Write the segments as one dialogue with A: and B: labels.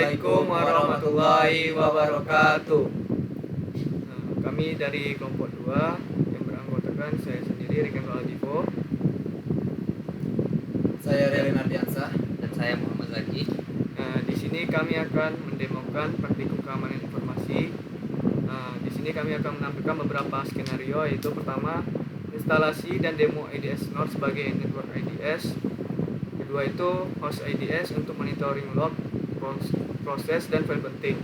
A: Assalamualaikum warahmatullahi wabarakatuh. Kami dari kelompok 2 yang beranggotakan saya sendiri Riken Aldivo,
B: saya Relin Ardiansah,
C: dan saya Muhammad Zaki.
A: Di sini kami akan mendemokan praktikum keamanan informasi. Di sini kami akan menampilkan beberapa skenario, yaitu pertama instalasi dan demo IDS Node sebagai network IDS. Kedua itu host IDS untuk monitoring log, proses dan file penting.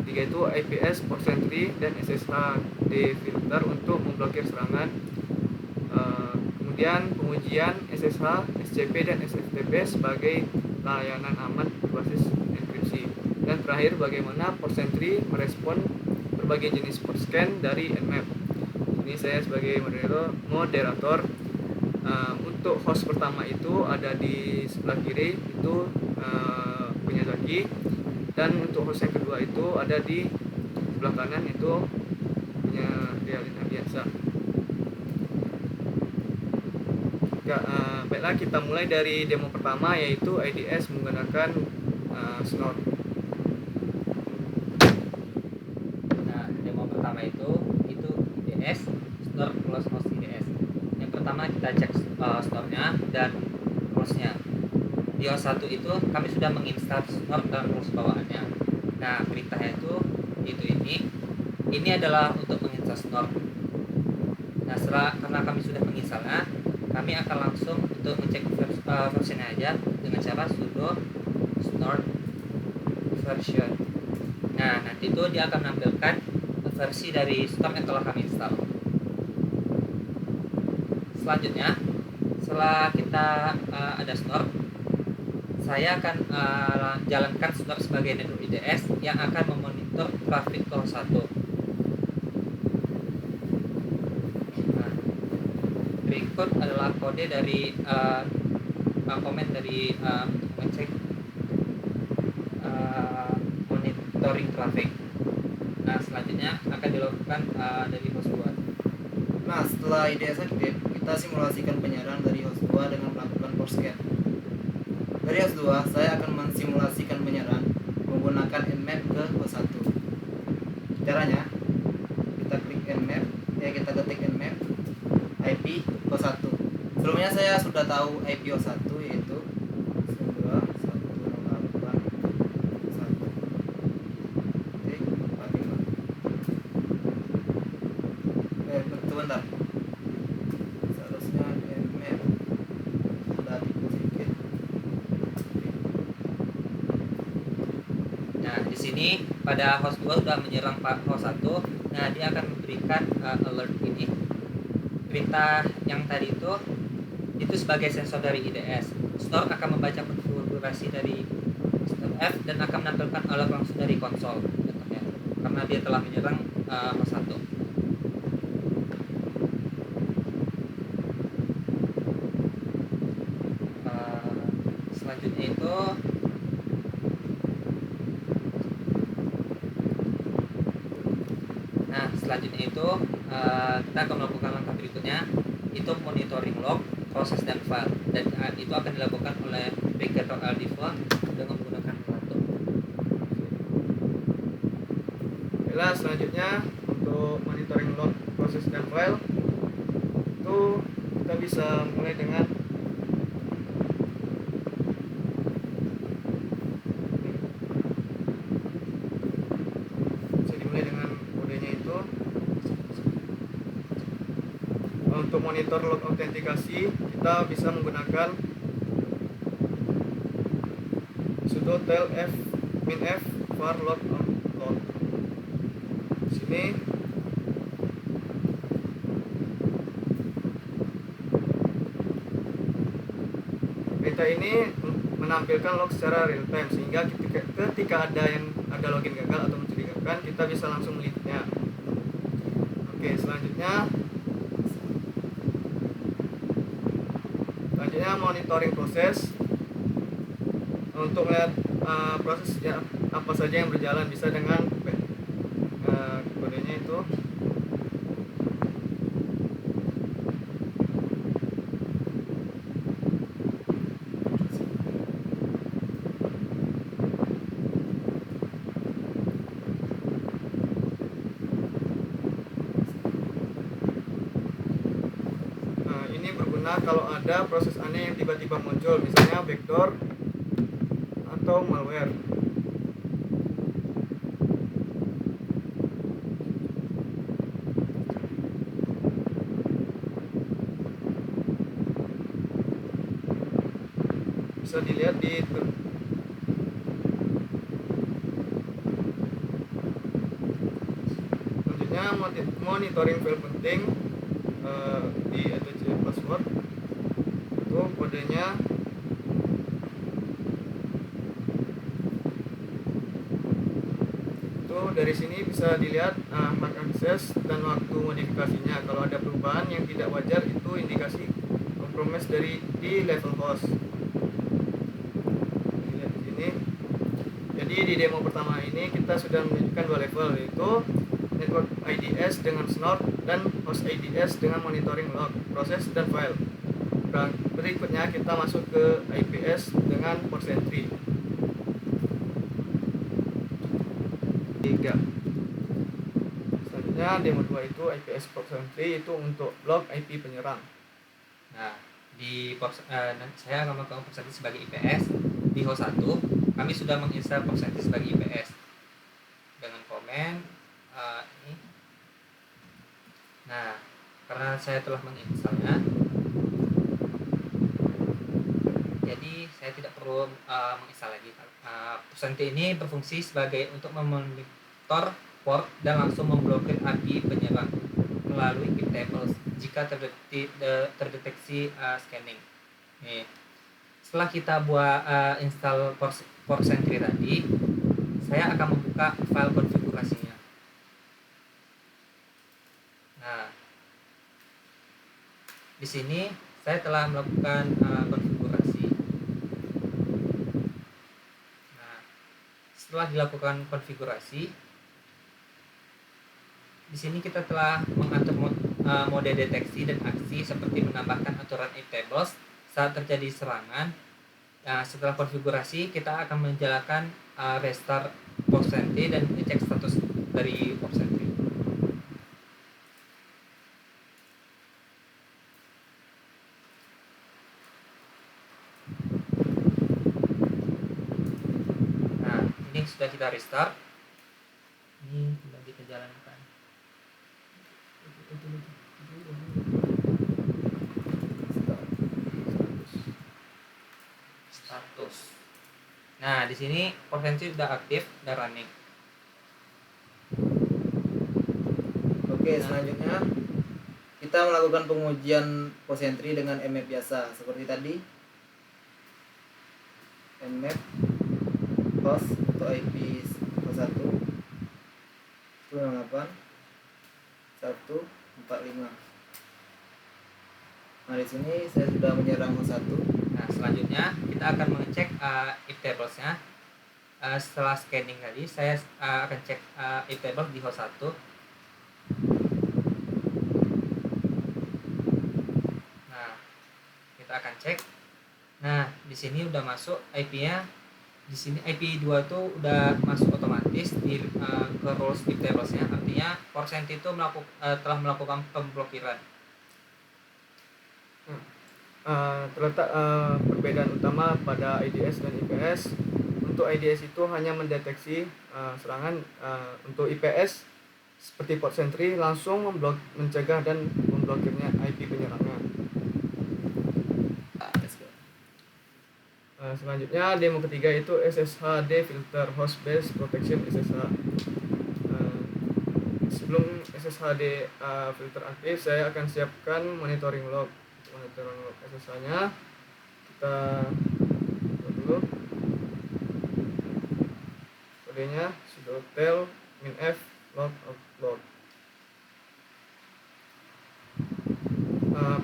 A: Ketiga itu IPS, port entry dan SSH defilter untuk memblokir serangan. Kemudian pengujian SSH, SCP dan SFTP sebagai layanan aman berbasis enkripsi. Dan terakhir bagaimana port entry merespon berbagai jenis port scan dari Nmap. Ini saya sebagai moderator. Untuk host pertama itu ada di sebelah kiri, itu punya Zaki, dan untuk host yang kedua itu ada di sebelah kanan, itu punya Realin Ardiansah. Baiklah, kita mulai dari demo pertama, yaitu IDS menggunakan Snort.
C: Nah, demo pertama itu IDS Snort plus host IDS. Yang pertama kita cek store-nya dan rules-nya. Di OS 1 itu kami sudah menginstal Snort dan rules bawaannya. Nah, perintahnya itu ini adalah untuk menginstal Snort. Nah, karena kami sudah menginstalnya, kami akan langsung untuk ngecek versionnya aja dengan cara sudo snort version. Nah, nanti itu dia akan menampilkan versi dari store yang telah kami install. Selanjutnya, setelah kita ada snort, saya akan jalankan snort sebagai network IDS yang akan memonitor traffic ke host 1. Berikut adalah kode dari komen dari untuk mengecek monitoring traffic. Nah, selanjutnya akan dilakukan dari host 2.
B: Nah, setelah IDS aktif, kita simulasikan penyiaran dari host 2 dengan melakukan port scan. Dari host 2, saya akan mensimulasikan penyiaran menggunakan Nmap ke host 1. Caranya, kita klik Nmap, kita ketik Nmap IP host 1. Sebelumnya saya sudah tahu IP host 1, yaitu 92.168.1. Sebentar, seharusnya Nmap sudah aktif sedikit.
C: Nah, di sini pada host 2 sudah menyerang host 1. Nah, dia akan memberikan alert ini. Perintah yang tadi itu sebagai sensor dari IDS. Store akan membaca konfigurasi dari sistem F dan akan menampilkan alert langsung dari konsol, contohnya, karena dia telah menyerang host 1. Selanjutnya itu kita akan melakukan langkah berikutnya, itu monitoring log, proses dan file, dan itu akan dilakukan oleh Riken Aldivo dengan menggunakan laptop.
A: Baiklah, selanjutnya untuk monitoring log, proses dan file itu kita bisa mulai dengan kodenya itu. Untuk monitor log autentikasi kita bisa menggunakan sudo tel f minf var log log. Sini perintah ini menampilkan log secara real time, sehingga ketika ada login gagal atau mencurigakan, kita bisa langsung melihatnya. Oke, selanjutnya monitoring proses. Untuk melihat proses apa saja yang berjalan, bisa dengan kodenya itu. bagaimana kalau ada proses aneh yang tiba-tiba muncul, misalnya backdoor atau malware. Bisa dilihat di selanjutnya monitoring file penting di etc password itu kodenya itu dari sini bisa dilihat hak akses dan waktu modifikasinya. Kalau ada perubahan yang tidak wajar itu indikasi kompromis di level host. Lihat di sini. Jadi di demo pertama ini kita sudah menunjukkan dua level, yaitu network IDS dengan snort dan host IDS dengan monitoring log, proses dan file. Berikutnya kita masuk ke IPS dengan port entry. 3. Selanjutnya demo 2 itu IPS port entry, itu untuk blok IP penyerang.
C: Nah, saya akan melakukan port entry sebagai IPS. Di host 1 kami sudah menginstal port entry sebagai IPS dengan komen ini. Nah, karena saya telah menginstalnya, jadi saya tidak perlu menginstal lagi. Port entry ini berfungsi sebagai untuk memonitor port dan langsung memblokir API penyerang melalui pip tables jika terdeteksi scanning. Nih, setelah kita buat install port entry tadi, saya akan membuka file konfigurasinya. Nah, di sini saya telah melakukan konfigurasi. Nah, setelah dilakukan konfigurasi, di sini kita telah mengatur mode deteksi dan aksi seperti menambahkan aturan if tables saat terjadi serangan. Nah, setelah konfigurasi, kita akan menjalankan restart port entry dan ngecek status dari port entry. Nah, ini sudah kita restart. Ini sudah kita jalankan. Status. Nah, di sini port entry sudah aktif dan running.
B: Oke, selanjutnya kita melakukan pengujian port entry dengan mmap biasa seperti tadi. Mmap host atau IP host 1 128 145. Nah, di sini saya sudah menyerang host 1.
C: Nah, selanjutnya kita akan mengecek if tablesnya. Setelah scanning tadi, saya akan cek if table di host 1. Nah, kita akan cek. Nah, di sini udah masuk IP-nya. Di sini IP 2 tuh udah masuk otomatis ke rules if tablesnya. Artinya port entry itu telah melakukan pemblokiran.
A: Terletak perbedaan utama pada IDS dan IPS. Untuk IDS itu hanya mendeteksi serangan. Untuk IPS seperti port entry langsung mencegah dan memblokirnya IP penyerangnya. Selanjutnya demo ketiga itu SSHD filter host based protection SSH. Sebelum SSHD filter aktif, saya akan siapkan monitoring log. Monitoring log SSH-nya kita buat dulu. Kodenya sudo tel -f log outload.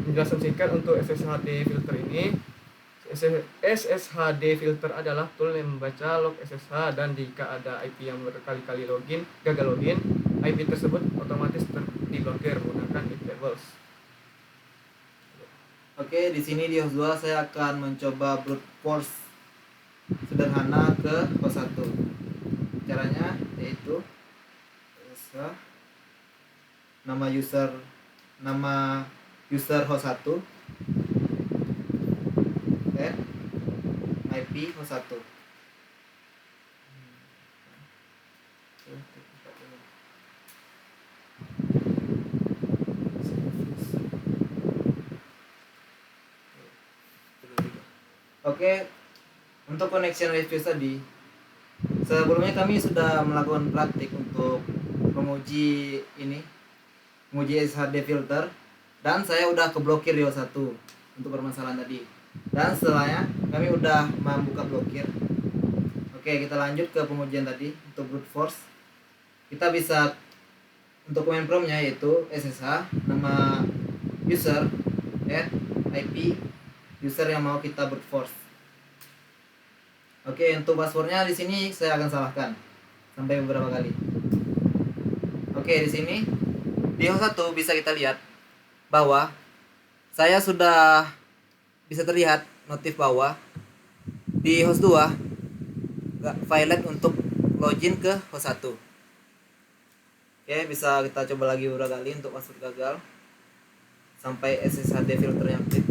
A: Penjelasan singkat untuk SSHD filter ini. SSHD filter adalah tool yang membaca log SSH, dan jika ada IP yang berkali-kali gagal login, IP tersebut otomatis diblokir menggunakan if tables.
B: Oke, di sini di host 2 saya akan mencoba brute force sederhana ke host 1. Caranya yaitu nama user host 1 at IP host 1. Oke, untuk connection refuse tadi, sebelumnya kami sudah melakukan praktik untuk menguji SSHD filter, dan saya udah keblokir di host 1 untuk permasalahan tadi. Dan setelahnya kami udah membuka blokir. Oke, kita lanjut ke pengujian tadi untuk brute force. Kita bisa untuk command promptnya yaitu SSH, nama user, IP user yang mau kita brute force. Oke, untuk passwordnya di sini saya akan salahkan sampai beberapa kali. Oke, di sini di host 1 bisa kita lihat bahwa saya sudah bisa terlihat notif bahwa di host 2 violet untuk login ke host 1. Oke, bisa kita coba lagi beberapa kali untuk password gagal sampai SSHD filternya aktif.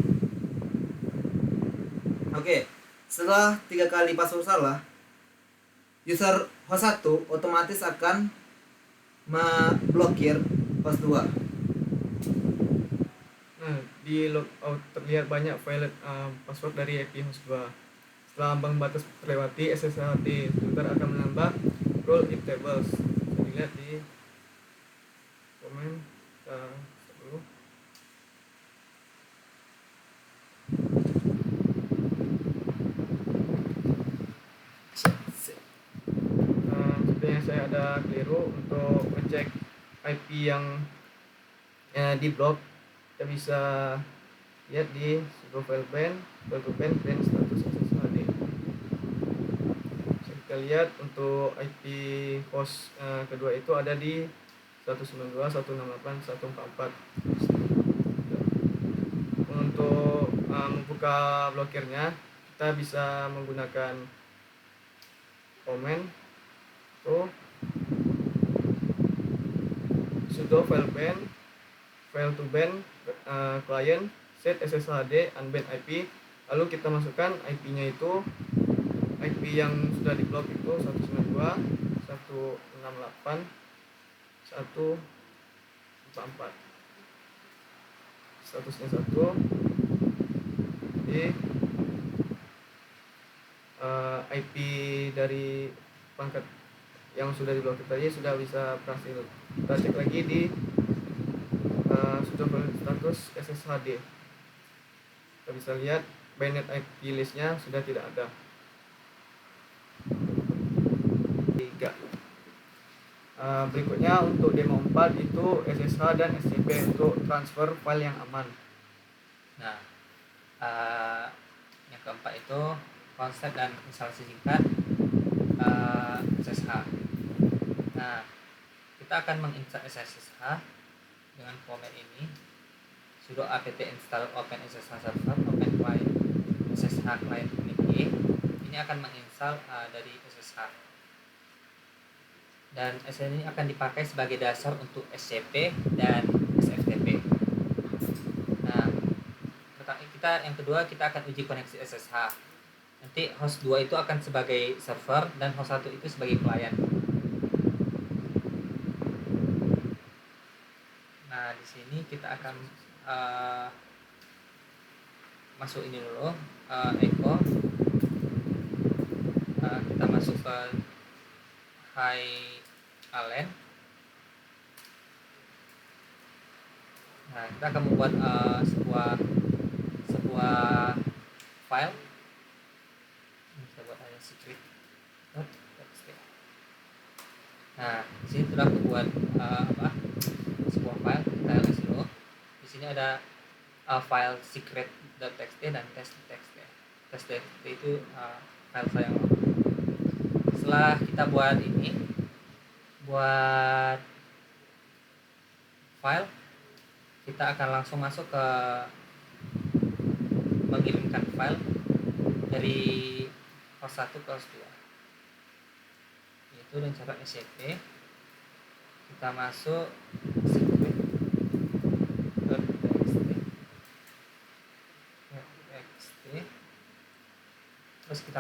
B: Oke, setelah 3 kali password salah, user host 1 otomatis akan memblokir host 2.
A: Nah, di logout terlihat banyak violet password dari IP host 2. Setelah ambang batas terlewati, SSHD filter akan menambah rule if tables. Bisa dilihat di komen sebelum. Sepertinya saya ada keliru untuk ngecek IP yang di blok. Kita bisa lihat di sudo file ban dan status SSHD. Bisa kita lihat untuk IP host kedua itu ada di 192.168.144. Untuk membuka blokirnya kita bisa menggunakan command sudo file to ban client set SSHD unban IP, lalu kita masukkan IP-nya itu IP yang sudah diblok itu 192.168.144. Statusnya 1 di IP dari pangkat yang sudah diblokir tadi sudah bisa berhasil. Kita cek lagi di sudo status SSHD. Kita bisa lihat bainet IP listnya sudah tidak ada. 3. Berikutnya untuk demo 4 itu SSH dan SCP untuk transfer file yang aman.
C: Nah, yang keempat itu konsep dan instalasi singkat SSH. Nah, kita akan menginstal SSH dengan command ini sudo apt install open SSH server open client SSH client unity. Ini akan menginstal dari SSH, dan SSH ini akan dipakai sebagai dasar untuk SCP dan SFTP. Nah, yang kedua kita akan uji koneksi SSH. Nanti host 2 itu akan sebagai server dan host 1 itu sebagai client. Nah, di sini kita akan masuk ini dulu, echo. Kita masuk ke hi Allen. Nah, kita akan membuat sebuah file. Kita buat aja secret.txt. Nah, di sini sudah membuat sebuah file. Kita lihat dulu. Di sini ada file secret.txt dan test.txt. Test.txt itu file saya. Setelah kita buat file, kita akan langsung masuk ke mengirimkan file dari host 1 ke host 2, yaitu dengan cara SCP. Kita masuk secret.txt.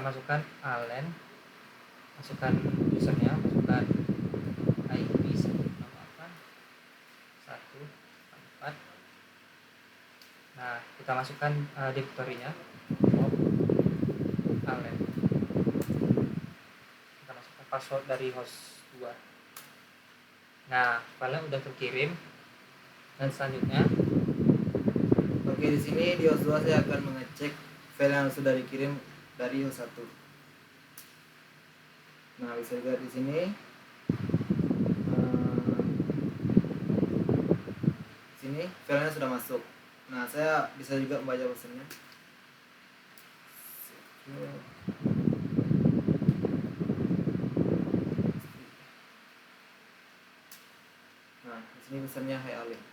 C: masukkan alen, masukkan usernya, masukkan IP 168.1.4. Nah, kita masukkan direktorinya alen. Kita masukkan password dari host 2. Nah, filenya udah terkirim. Dan selanjutnya,
B: Oke, di sini di host 2 saya akan mengecek file yang sudah dikirim dari host 1. Nah, bisa lihat di sini. Sini filenya sudah masuk. Nah, saya bisa juga membaca pesannya. Nah, di sini pesannya Hai Alin.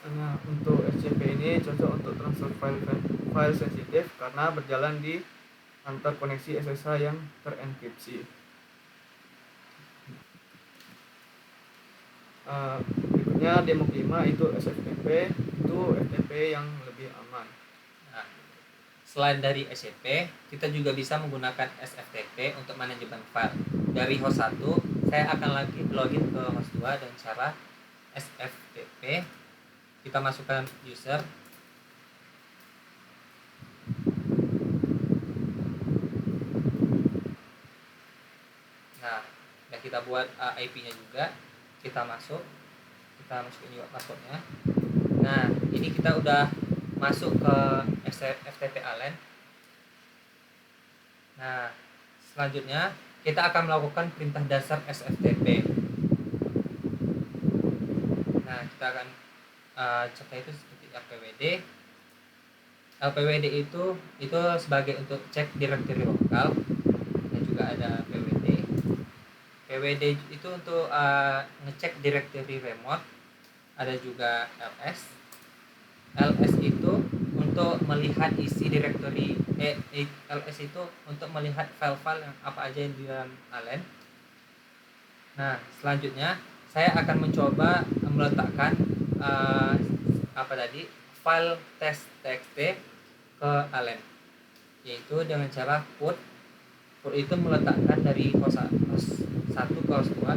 A: Nah, untuk SCP ini cocok untuk transfer file sensitif karena berjalan di antar koneksi SSH yang terenkripsi. Berikutnya demo 5 itu SFTP, itu FTP yang lebih aman.
C: nah, selain dari SCP, kita juga bisa menggunakan SFTP untuk manajemen file. Dari host 1, saya akan login ke host 2 dengan cara SFTP. Kita masukkan user. Nah, dan kita buat IP-nya juga. Kita masukin juga passwordnya. Nah, ini kita udah masuk ke FTP alen. Nah, selanjutnya kita akan melakukan perintah dasar SFTP. Nah, kita akan ceknya itu seperti LPWD. LPWD itu sebagai untuk cek directory lokal, dan juga ada PWD. PWD itu untuk ngecek directory remote. Ada juga LS. LS itu untuk melihat isi directory. LS itu untuk melihat file-file yang apa aja yang di dalam alen. Nah, selanjutnya saya akan mencoba meletakkan file test.txt ke alen, yaitu dengan cara put itu meletakkan dari host 1 ke host 2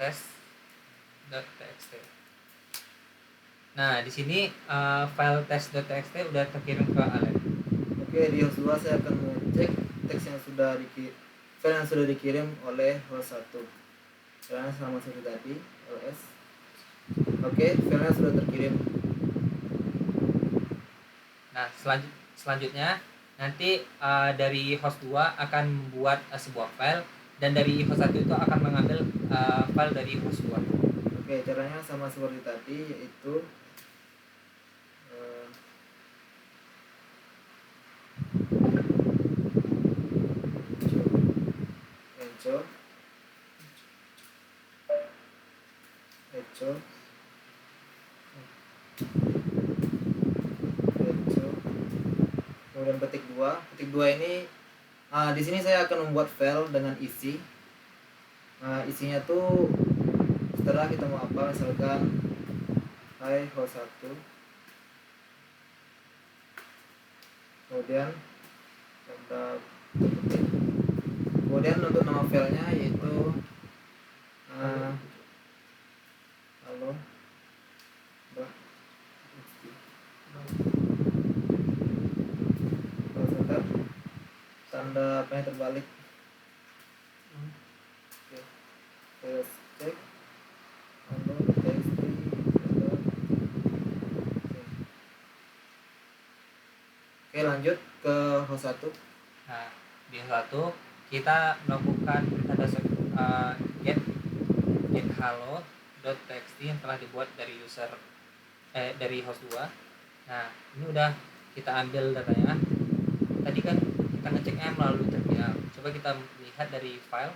C: test.txt. Nah, di sini file test.txt udah terkirim ke alen.
B: Oke, di host 2 saya akan mengecek teks yang file yang sudah dikirim oleh host 1. Filenya sama seperti tadi, ls. Oke, filenya sudah terkirim.
C: Nah, selanjutnya nanti dari host 2 akan membuat sebuah file, dan dari host 1 itu akan mengambil file dari host 2.
B: Oke, caranya sama seperti tadi, yaitu echo kemudian petik 2 ini di sini saya akan membuat file dengan isi. Isinya tuh setelah kita mau apa, misalkan hai host 1, kemudian untuk nama filenya yaitu halo tanda apa yang terbalik. Terus cek halo txt. Oke, lanjut ke host 1.
C: Nah, di host 1 kita melakukan perintah dasar get hello.txt yang telah dibuat dari dari host 2. Nah, ini udah kita ambil datanya. Tadi kan kita ngeceknya melalui terminal. Coba kita lihat dari file.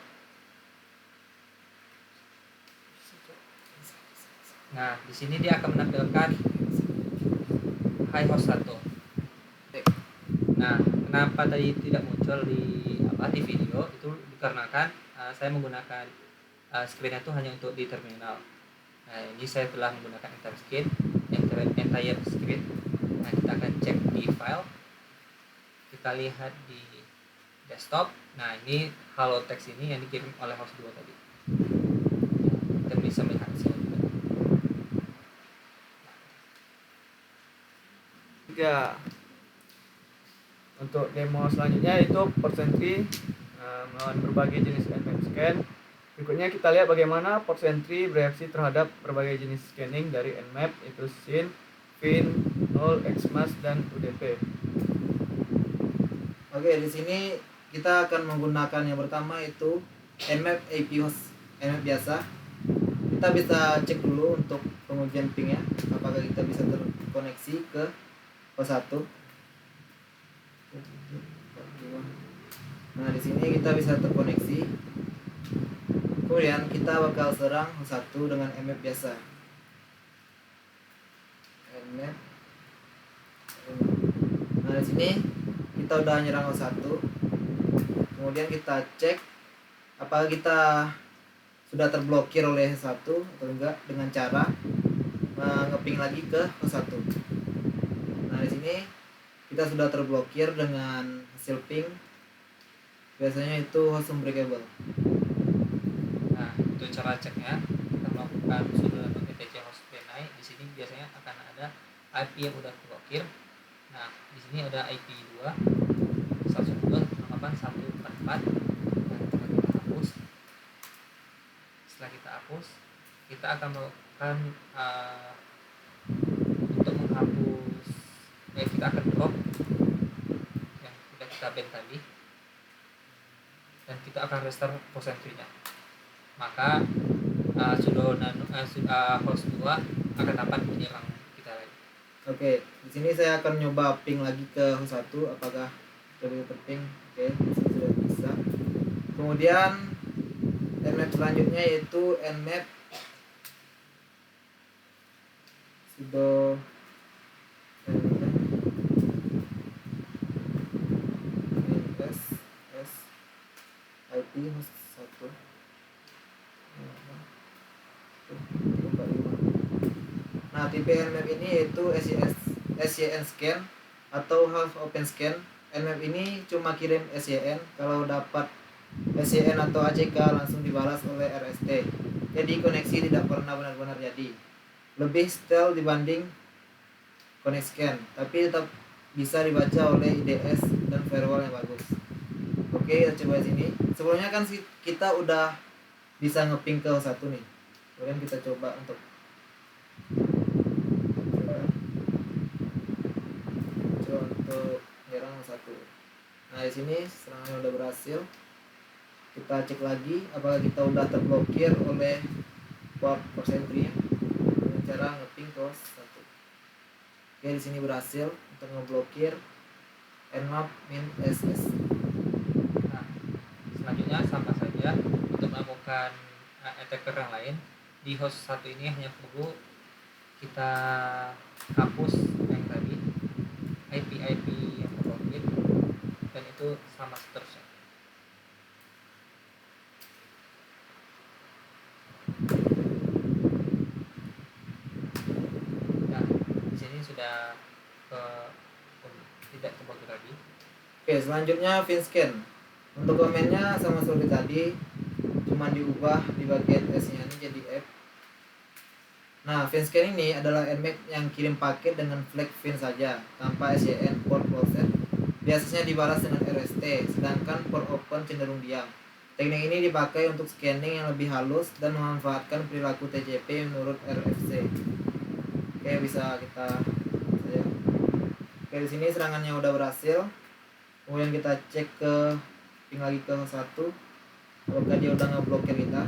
C: Nah, di sini dia akan menampilkan hi host 1. Nah, kenapa tadi tidak muncul di video itu dikarenakan saya menggunakan screen itu hanya untuk di terminal. Nah, ini saya telah menggunakan entire screen. Nah, kita akan cek di file. kita lihat di desktop, nah ini halo text ini yang dikirim oleh host 2 tadi. Kita bisa melihat hasilnya juga.
A: 3. Untuk demo selanjutnya itu Portsentry melawan berbagai jenis nmap scan. Berikutnya kita lihat bagaimana Portsentry bereaksi terhadap berbagai jenis scanning dari nmap, yaitu scene, fin, null, xmask, dan udp.
B: Oke, di sini kita akan menggunakan yang pertama itu nmap IP host nmap biasa. Kita bisa cek dulu untuk pengujian pingnya, apakah kita bisa terkoneksi ke host 1. Nah, di sini kita bisa terkoneksi. Kemudian kita bakal serang host 1 dengan nmap biasa. Nmap. Nah, di sini kita udah nyerang host 1. Kemudian kita cek apakah kita sudah terblokir oleh host 1 atau enggak dengan cara ngeping lagi ke host 1. Nah, di sini kita sudah terblokir dengan hasil ping. Biasanya itu host unbreakable.
C: Nah, itu cara ceknya. Kita melakukan sudo etc host deny. Di sini biasanya akan ada IP yang udah terblokir. Nah, di sini ada IP 2 128.144. Nah, coba kita hapus. Setelah kita hapus, kita akan melakukan untuk menghapus, kita akan drop yang sudah kita ban tadi, dan kita akan restart Portsentry-nya. Maka sudo host 2 akan dapat menyerang kita lagi.
B: Oke, di sini saya akan nyoba ping lagi ke host 1, apakah sudah bisa terping. Oke, di sini sudah bisa. Kemudian nmap selanjutnya yaitu nmap sudo IP host 1. Nah, tipe nmap ini yaitu SYN scan atau half open scan. Nmap ini cuma kirim SYN, kalau dapat SYN atau ACK langsung dibalas oleh RST. Jadi koneksi tidak pernah benar-benar jadi. Lebih stealth dibanding connect scan, tapi tetap bisa dibaca oleh IDS dan firewall yang bagus. Oke, kita coba sini. Sebelumnya kan kita udah bisa ngeping ke host 1 nih. Kemudian kita coba untuk nyerang host 1. Nah, di sini serangannya udah berhasil. Kita cek lagi apakah kita udah terblokir oleh port Portsentry dengan cara ngeping ke host 1. Oke, di sini berhasil untuk ngeblokir nmap min ss.
C: Nah, selanjutnya sama saja untuk melakukan attacker yang lain. Di host 1 ini hanya perlu kita hapus yang tadi IP-IP yang terblokir, dan itu sama seterusnya. Nah, di sini sudah tidak terblokir lagi.
B: Oke, selanjutnya finscan. Untuk komennya sama seperti tadi, cuma diubah di bagian S-nya ini jadi F. Nah, finscan ini adalah nmap yang kirim paket dengan flag fin saja, tanpa SYN port closed. Biasanya dibalas dengan RST, sedangkan port open cenderung diam. Teknik ini dipakai untuk scanning yang lebih halus dan memanfaatkan perilaku TCP menurut RFC. Oke, bisa kita saja. Oke, di sini serangannya udah berhasil. Kemudian kita cek ke ping lagi ke host 1. Apakah dia udah ngeblokir kita?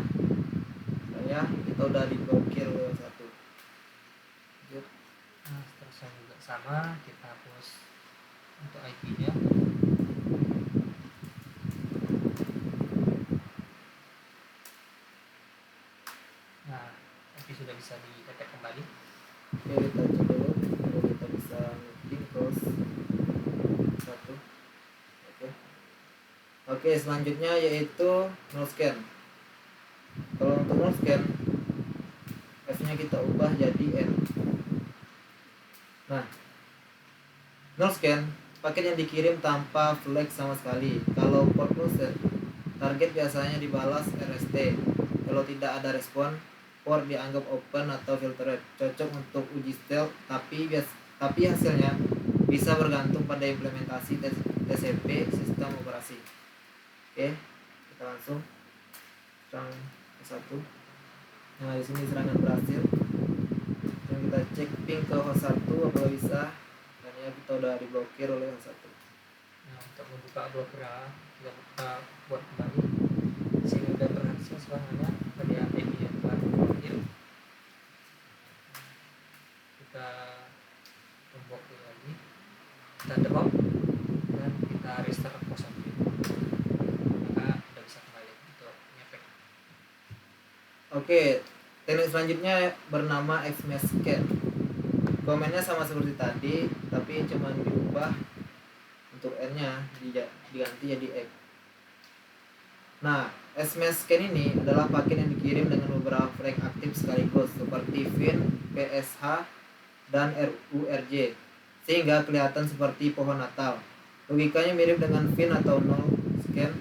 B: Ya, kita udah diblokir oleh host 1.
C: Nah, seterusnya juga sama, kita hapus untuk IP-nya. Nah, IP sudah bisa di-detect kembali.
B: Oke, kita cek dulu kalau kita bisa ping ke host 1. Oke, selanjutnya yaitu null scan. Kalau untuk null scan, F-nya kita ubah jadi N. Nah, null scan paket yang dikirim tanpa flag sama sekali. Kalau port closed, target biasanya dibalas RST. Kalau tidak ada respon, port dianggap open atau filtered. Cocok untuk uji stealth, tapi hasilnya bisa bergantung pada implementasi TCP sistem operasi. Oke, kita langsung serang ke 1. Nah, di sini serangan berhasil. Dan kita cek ping ke host 1 apakah bisa. Dan ya kita udah diblokir oleh host 1.
C: Nah, untuk membuka blokirnya kita buat kembali. Di sini udah berhasil serangannya pada IP yang telah diblokir. Kita memblokir lagi, kita drop dan kita restart kosong, maka udah bisa kembali untuk ngefek.
B: Oke, teknik selanjutnya bernama Xmesh Scan. Komennya sama seperti tadi, tapi cuma diubah untuk N-nya diganti jadi X. Nah, Xmesh Scan ini adalah paket yang dikirim dengan beberapa flag aktif sekaligus seperti VIN, PSH, dan RURJ, sehingga kelihatan seperti pohon Natal. Logikanya mirip dengan VIN atau null scan.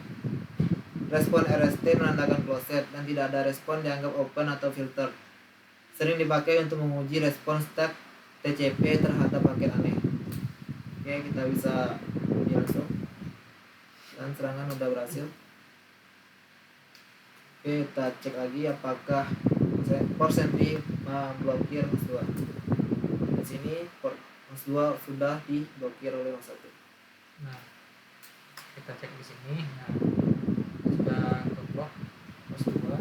B: Respon RST menandakan closed dan tidak ada respon dianggap open atau filter. Sering dipakai untuk menguji respon stack TCP terhadap paket aneh. Oke, kita bisa uji langsung. Dan serangan udah berhasil. Oke, kita cek lagi apakah port sentry memblokir host 2. Di sini port host 2 sudah diblokir oleh host 1.
C: Nah, kita cek di sini. Nah, sudah terblok host 2.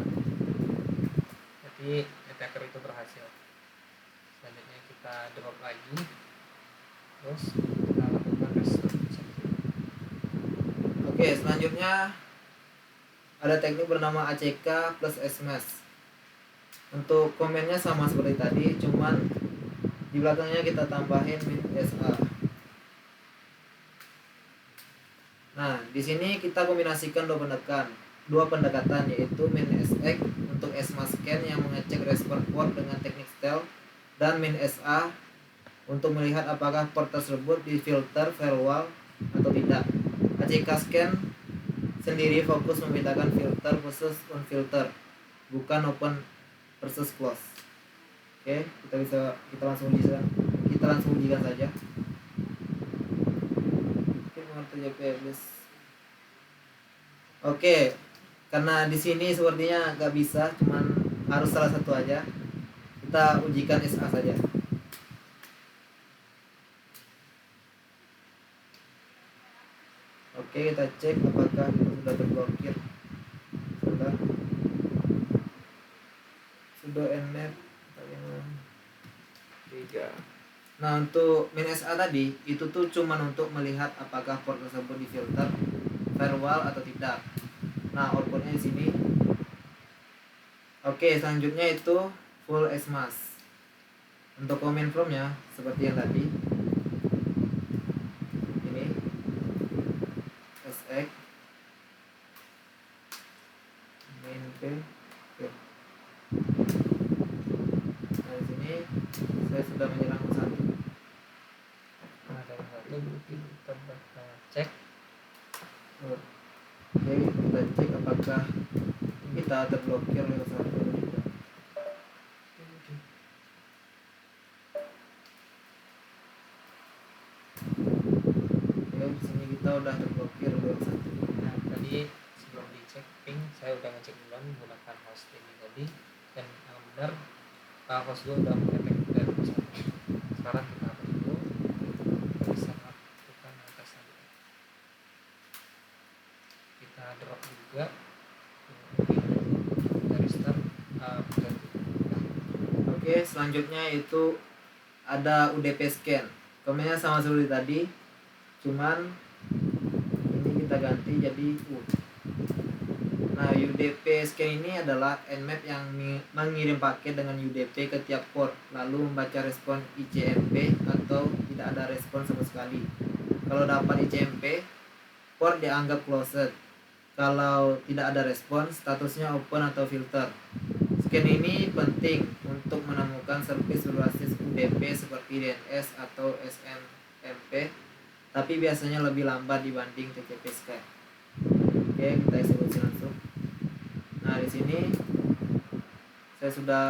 C: Jadi attacker itu berhasil. Selanjutnya kita drop lagi. Terus kita lakukan restart.
B: Oke, selanjutnya ada teknik bernama ACK plus Xmesh. Untuk komennya sama seperti tadi, cuman di belakangnya kita tambahin -SA. Nah, di sini kita kombinasikan dua pendekatan yaitu -SX untuk Xmesh Scan yang mengecek respon port dengan teknik stealth, dan -SA untuk melihat apakah port tersebut difilter firewall atau tidak. ACK Scan sendiri fokus membedakan filter versus unfilter, bukan open versus close. Oke, kita langsung ujikan saja. Oke, karena di sini sepertinya nggak bisa, cuman harus salah satu aja. Kita ujikan SA saja. Oke, kita cek apakah itu sudah terblokir. Sudah nmap 3. Nah, untuk -SA tadi itu tuh cuman untuk melihat apakah port tersebut difilter firewall atau tidak. Nah, outputnya di sini. Oke, selanjutnya itu full Xmesh. Untuk command prompt-nya seperti yang tadi. Ini SX main P. Nah, di sini saya sudah menyerang satu.
C: Nah, dari satu kita cek.
B: Oke, kita cek apakah kita terblokir oleh satu atau tidak. Oke, di sini kita udah terblokir oleh satu.
C: Nah, tadi sebelum dicek ping, saya udah ngecek duluan menggunakan host ini tadi, dan yang benar host 2 udah mengetek dari host 1. Sekarang kita hapus dulu, kita bisa melakukan yang tes selanjutnya. Kita drop juga, kita restart.
B: Oke, selanjutnya itu ada UDP scan. Komennya sama seperti tadi, cuman ini kita ganti jadi U. Nah, UDP scan ini adalah nmap yang mengirim paket dengan UDP ke tiap port, lalu membaca respon ICMP atau tidak ada respon sama sekali. Kalau dapat ICMP, port dianggap closed. Kalau tidak ada respon, statusnya open atau filter. Scan ini penting untuk menemukan service berbasis UDP seperti DNS atau SNMP tapi biasanya lebih lambat dibanding TCP SCAN. Oke, kita eksekusi langsung. Nah, di sini saya sudah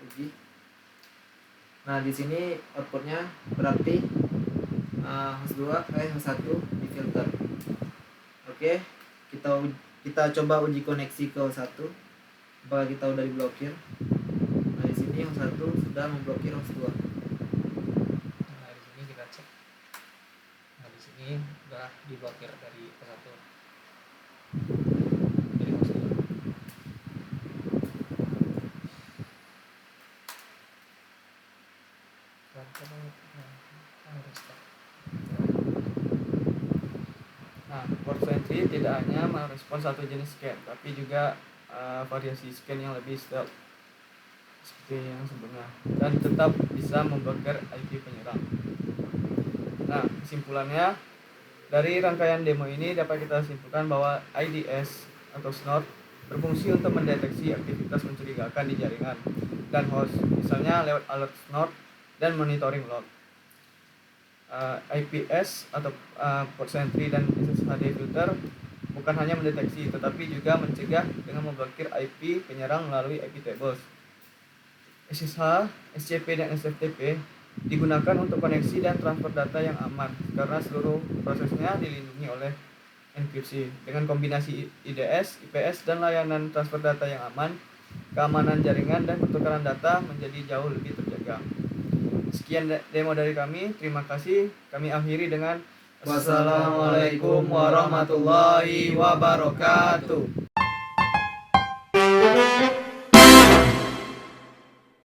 B: uji. Nah, di sini outputnya berarti host 1 difilter. Oke, kita coba uji koneksi ke host 1. Apakah kita udah diblokir? Nah, di sini host 1 sudah memblokir host 2.
C: Nah, di sini kita cek. Nah, di sini udah diblokir dari host 1. Dari host 2.
A: Nah, port entry tidak hanya merespon satu jenis scan, tapi juga variasi scan yang lebih stealth seperti yang sebelumnya, dan tetap bisa memblokir IP penyerang. Nah, kesimpulannya dari rangkaian demo ini dapat kita simpulkan bahwa IDS atau snort berfungsi untuk mendeteksi aktivitas mencurigakan di jaringan dan host, misalnya lewat alert snort dan monitoring log. IPS atau port entry dan SSH filter bukan hanya mendeteksi, tetapi juga mencegah dengan memblokir IP penyerang melalui IP tables. SSH, SCP, dan SFTP digunakan untuk koneksi dan transfer data yang aman karena seluruh prosesnya dilindungi oleh enkripsi. Dengan kombinasi IDS, IPS, dan layanan transfer data yang aman, keamanan jaringan dan pertukaran data menjadi jauh lebih terjaga. Sekian demo dari kami. Terima kasih. Kami akhiri dengan
B: Wassalamualaikum warahmatullahi wabarakatuh.